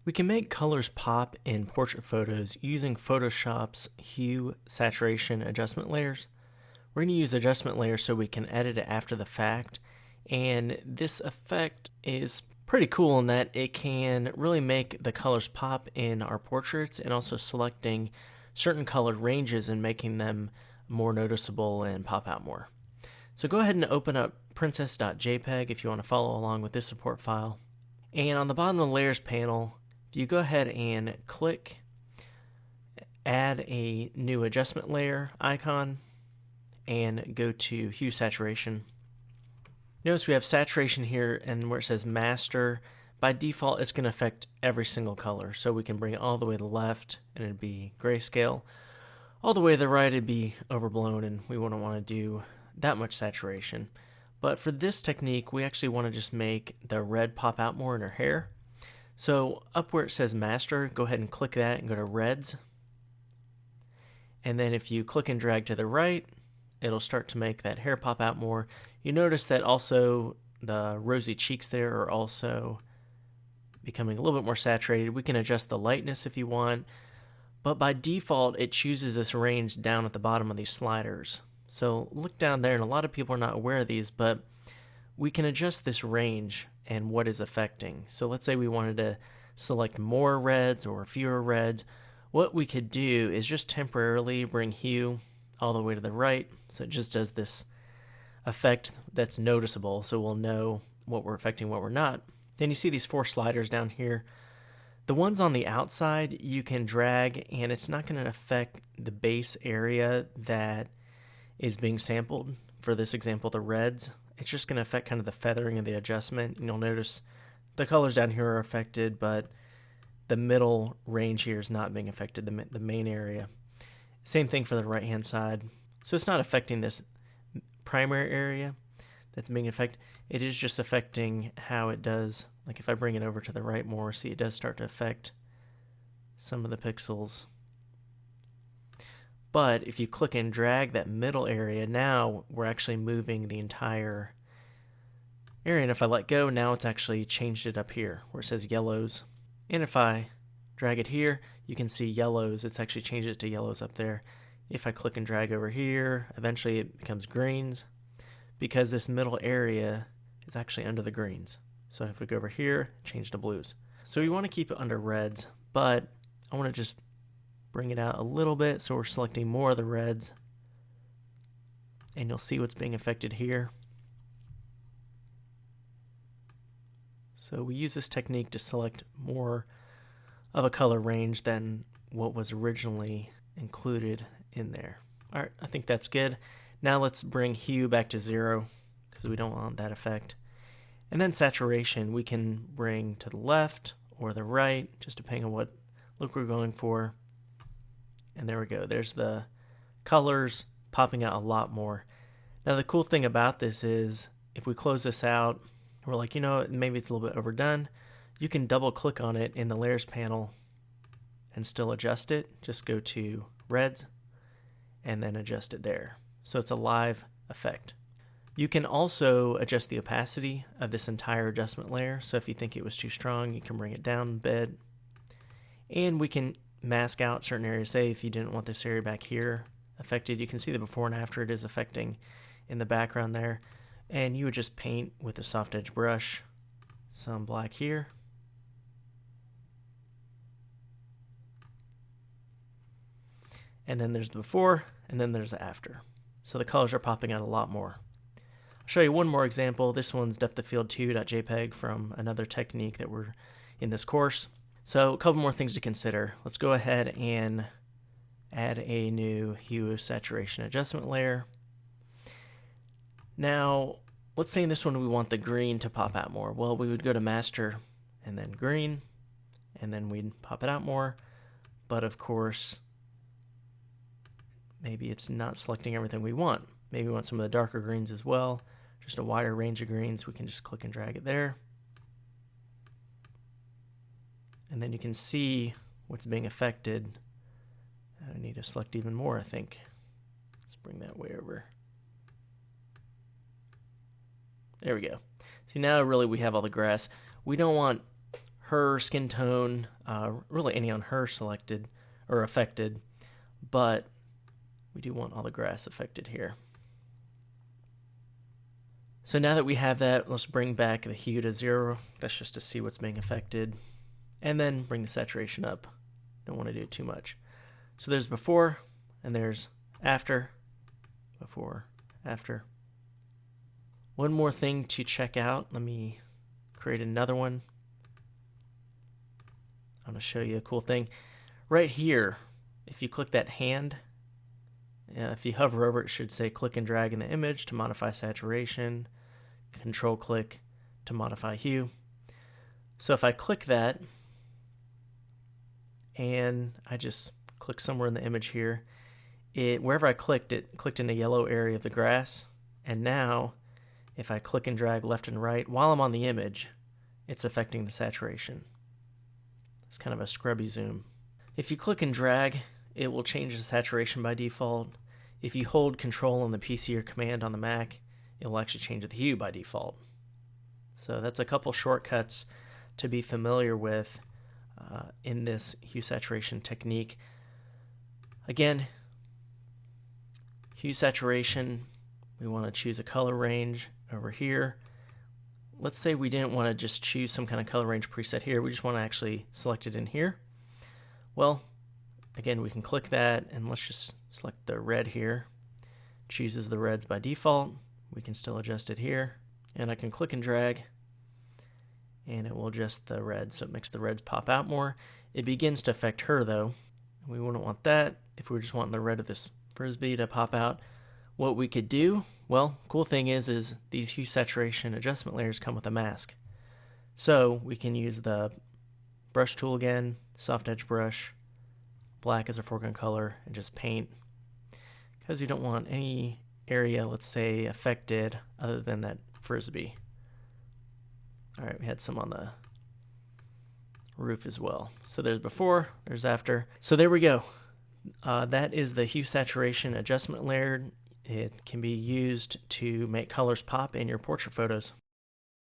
We can make colors pop in portrait photos using Photoshop's hue saturation adjustment layers. We're going to use adjustment layers so we can edit it after the fact, and this effect is pretty cool in that it can really make the colors pop in our portraits and also selecting certain color ranges and making them more noticeable and pop out more. So go ahead and open up princess.jpg if you want to follow along with this support file. And on the bottom of the layers panel, if you go ahead and click add a new adjustment layer icon and go to hue saturation. Notice we have saturation here, and where it says master, by default it's going to affect every single color. So we can bring it all the way to the left and it'd be grayscale. All the way to the right it'd be overblown, and we wouldn't want to do that much saturation. But for this technique we actually want to just make the red pop out more in her hair. So up where it says master, go ahead and click that and go to reds. And then if you click and drag to the right, it'll start to make that hair pop out more. You notice that also the rosy cheeks there are also becoming a little bit more saturated. We can adjust the lightness if you want, but by default it chooses this range down at the bottom of these sliders. So look down there, and a lot of people are not aware of these, but we can adjust this range and what is affecting. So let's say we wanted to select more reds or fewer reds. What we could do is just temporarily bring hue all the way to the right, so it just does this effect that's noticeable, so we'll know what we're affecting, what we're not. Then you see these 4 sliders down here. The ones on the outside you can drag, and it's not going to affect the base area that is being sampled. For this example, the reds, it's just going to affect kind of the feathering of the adjustment. And you'll notice the colors down here are affected, but the middle range here is not being affected, the main area. Same thing for the right hand side. So it's not affecting this primary area that's being affected. It is just affecting how it does. Like if I bring it over to the right more, see it does start to affect some of the pixels. But if you click and drag that middle area, now we're actually moving the entire area. And if I let go, now it's actually changed it up here where it says yellows. And if I drag it here, you can see yellows. It's actually changed it to yellows up there. If I click and drag over here, eventually it becomes greens because this middle area is actually under the greens. So if we go over here, change to blues. So we want to keep it under reds, but I want to just bring it out a little bit, so we're selecting more of the reds, and you'll see what's being affected here. So we use this technique to select more of a color range than what was originally included in there. Alright, I think that's good. Now let's bring hue back to 0 because we don't want that effect. And then saturation we can bring to the left or the right, just depending on what look we're going for. And there we go. There's the colors popping out a lot more. Now the cool thing about this is if we close this out, we're like, maybe it's a little bit overdone. You can double click on it in the layers panel and still adjust it. Just go to reds and then adjust it there. So it's a live effect. You can also adjust the opacity of this entire adjustment layer. So if you think it was too strong, you can bring it down a bit. And we can mask out certain areas. Say if you didn't want this area back here affected, you can see the before and after it is affecting in the background there. And you would just paint with a soft edge brush some black here. And then there's the before, and then there's the after. So the colors are popping out a lot more. I'll show you one more example. This one's depth of field 2.jpg from another technique that we're in this course. So a couple more things to consider. Let's go ahead and add a new hue saturation adjustment layer. Now, let's say in this one we want the green to pop out more. Well, we would go to master and then green, and then we'd pop it out more. But of course, maybe it's not selecting everything we want. Maybe we want some of the darker greens as well. Just a wider range of greens. We can just click and drag it there. And then you can see what's being affected. I need to select even more, I think. Let's bring that way over. There we go. See, now really we have all the grass. We don't want her skin tone, really any on her selected or affected, but we do want all the grass affected here. So now that we have that, let's bring back the hue to 0. That's just to see what's being affected. And then bring the saturation up. Don't want to do too much. So there's before, and there's after. Before, after. One more thing to check out. Let me create another one. I'm going to show you a cool thing. Right here, if you click that hand, if you hover over it, it should say click and drag in the image to modify saturation, control click to modify hue. So if I click that and I just click somewhere in the image here, wherever I clicked, it clicked in the yellow area of the grass. And now if I click and drag left and right while I'm on the image, it's affecting the saturation. It's kind of a scrubby zoom. If you click and drag, it will change the saturation by default. If you hold Control on the PC or Command on the Mac, it will actually change the hue by default. So that's a couple shortcuts to be familiar with in this hue saturation technique. Again, hue saturation, we want to choose a color range over here. Let's say we didn't want to just choose some kind of color range preset here. We just want to actually select it in here. Well, again, we can click that and let's just select the red here. Chooses the reds by default. We can still adjust it here. And I can click and drag and it will adjust the red so it makes the reds pop out more. It begins to affect her though. We wouldn't want that. If we were just wanting the red of this frisbee to pop out, what we could do, well, cool thing is these hue saturation adjustment layers come with a mask. So we can use the brush tool again, soft edge brush, black as a foreground color, and just paint. Because you don't want any area, let's say, affected other than that frisbee. Alright, we had some on the roof as well. So there's before, there's after. So there we go. That is the hue saturation adjustment layer. It can be used to make colors pop in your portrait photos.